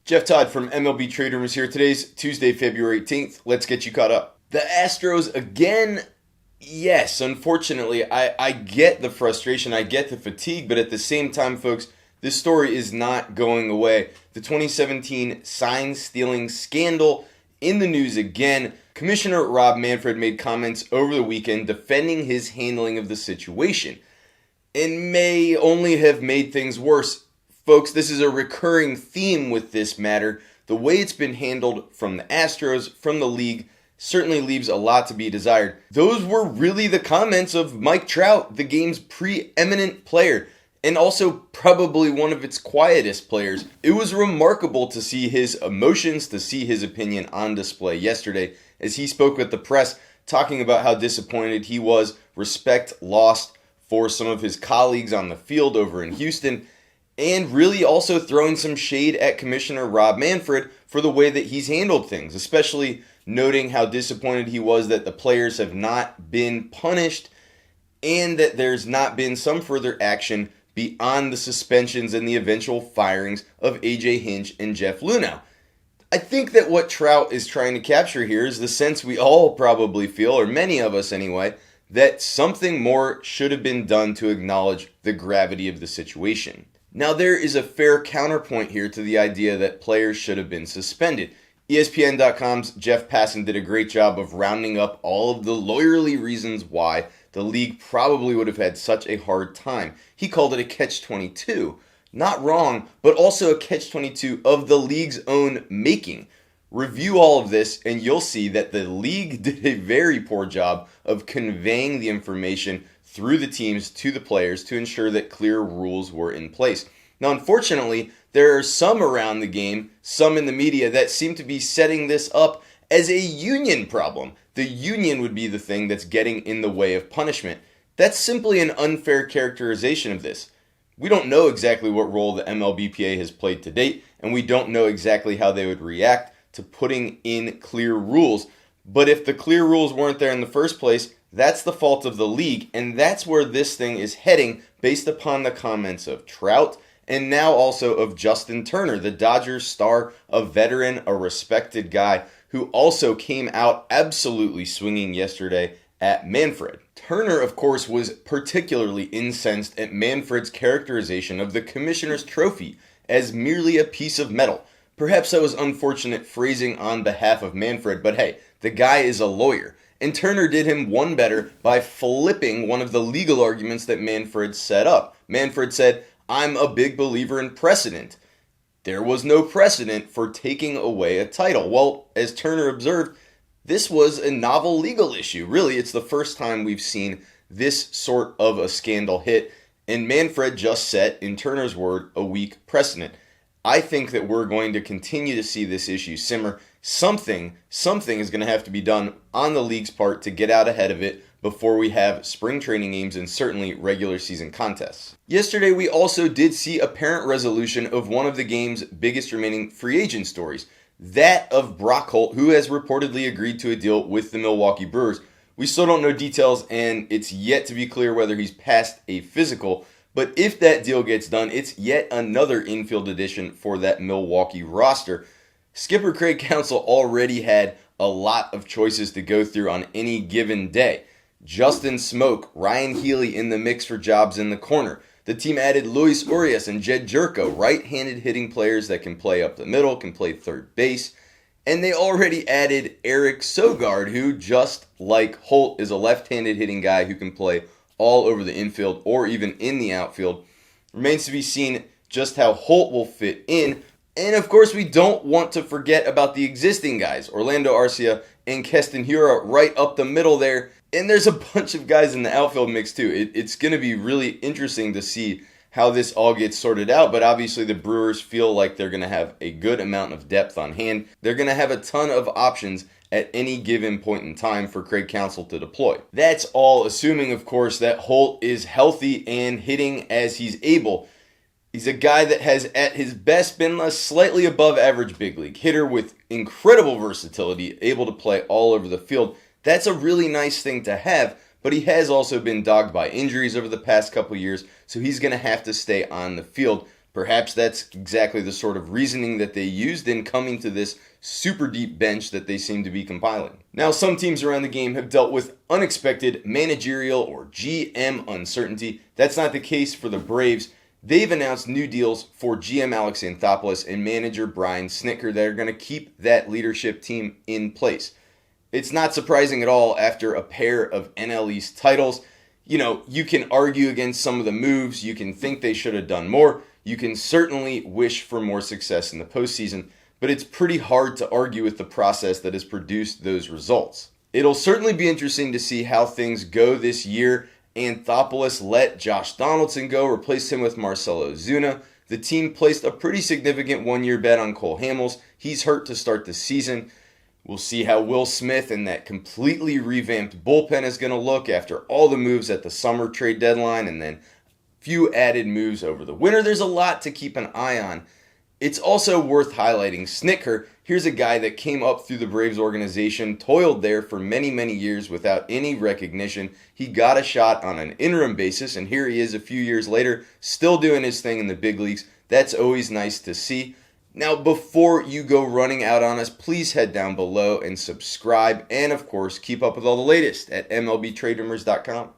Jeff Todd from MLB Trade Rumors here. Today's Tuesday, February 18th. Let's get you caught up. The Astros again. Yes, unfortunately, I get the frustration, I get the fatigue, but at the same time, folks, this story is not going away. The 2017 sign-stealing scandal in the news again. Commissioner Rob Manfred made comments over the weekend defending his handling of the situation and may only have made things worse. Folks, this is a recurring theme with this matter. The way it's been handled from the Astros, from the league, certainly leaves a lot to be desired. Those were really the comments of Mike Trout, the game's preeminent player, and also probably one of its quietest players. It was remarkable to see his emotions, to see his opinion on display yesterday as he spoke with the press, talking about how disappointed he was, respect lost for some of his colleagues on the field over in Houston, and really also throwing some shade at Commissioner Rob Manfred for the way that he's handled things, especially noting how disappointed he was that the players have not been punished and that there's not been some further action beyond the suspensions and the eventual firings of AJ Hinch and Jeff Luhnow. I think that what Trout is trying to capture here is the sense we all probably feel, or many of us anyway, that something more should have been done to acknowledge the gravity of the situation. Now, there is a fair counterpoint here to the idea that players should have been suspended. ESPN.com's Jeff Passan did a great job of rounding up all of the lawyerly reasons why the league probably would have had such a hard time. He called it a catch-22. Not wrong, but also a catch-22 of the league's own making. Review all of this and you'll see that the league did a very poor job of conveying the information through the teams to the players to ensure that clear rules were in place. Now, unfortunately, there are some around the game, some in the media, that seem to be setting this up as a union problem. The union would be the thing that's getting in the way of punishment. That's simply an unfair characterization of this. We don't know exactly what role the MLBPA has played to date, and we don't know exactly how they would react to putting in clear rules. But if the clear rules weren't there in the first place, that's the fault of the league, and that's where this thing is heading based upon the comments of Trout and now also of Justin Turner, the Dodgers star, a veteran, a respected guy who also came out absolutely swinging yesterday at Manfred. Turner, of course, was particularly incensed at Manfred's characterization of the commissioner's trophy as merely a piece of metal. Perhaps that was unfortunate phrasing on behalf of Manfred, but hey, the guy is a lawyer. And Turner did him one better by flipping one of the legal arguments that Manfred set up. Manfred said, "I'm a big believer in precedent. There was no precedent for taking away a title." Well, as Turner observed, this was a novel legal issue. Really, it's the first time we've seen this sort of a scandal hit, and Manfred just set, in Turner's word, a weak precedent. I think that we're going to continue to see this issue simmer. Something is going to have to be done on the league's part to get out ahead of it before we have spring training games and certainly regular season contests. Yesterday, we also did see apparent resolution of one of the game's biggest remaining free agent stories, that of Brock Holt, who has reportedly agreed to a deal with the Milwaukee Brewers. We still don't know details, and it's yet to be clear whether he's passed a physical, but if that deal gets done, it's yet another infield addition for that Milwaukee roster. Skipper Craig Counsell already had a lot of choices to go through on any given day. Justin Smoke, Ryan Healy in the mix for jobs in the corner. The team added Luis Urias and Jed Jerko, right-handed hitting players that can play up the middle, can play third base. And they already added Eric Sogard, who, just like Holt, is a left-handed hitting guy who can play all over the infield or even in the outfield. Remains to be seen just how Holt will fit in. And of course, we don't want to forget about the existing guys, Orlando Arcia and Keston Hiura right up the middle there. And there's a bunch of guys in the outfield mix too. It's going to be really interesting to see how this all gets sorted out. But obviously the Brewers feel like they're going to have a good amount of depth on hand. They're going to have a ton of options at any given point in time for Craig Counsell to deploy. That's all assuming, of course, that Holt is healthy and hitting as he's able. He's a guy that has, at his best, been a slightly above average big league hitter with incredible versatility, able to play all over the field. That's a really nice thing to have, but he has also been dogged by injuries over the past couple years, so he's going to have to stay on the field. Perhaps that's exactly the sort of reasoning that they used in coming to this super deep bench that they seem to be compiling. Now, some teams around the game have dealt with unexpected managerial or GM uncertainty. That's not the case for the Braves. They've announced new deals for GM Alex Anthopoulos and manager Brian Snitker that are going to keep that leadership team in place. It's not surprising at all after a pair of NL East titles. You can argue against some of the moves. You can think they should have done more. You can certainly wish for more success in the postseason, but it's pretty hard to argue with the process that has produced those results. It'll certainly be interesting to see how things go this year. Anthopoulos let Josh Donaldson go, replaced him with Marcell Ozuna. The team placed a pretty significant one-year bet on Cole Hamels. He's hurt to start the season. We'll see how Will Smith and that completely revamped bullpen is going to look after all the moves at the summer trade deadline and then few added moves over the winter. There's a lot to keep an eye on. It's also worth highlighting Snitker. Here's a guy that came up through the Braves organization, toiled there for many, many years without any recognition. He got a shot on an interim basis, and here he is a few years later, still doing his thing in the big leagues. That's always nice to see. Now, before you go running out on us, please head down below and subscribe, and of course, keep up with all the latest at MLBTradeRumors.com.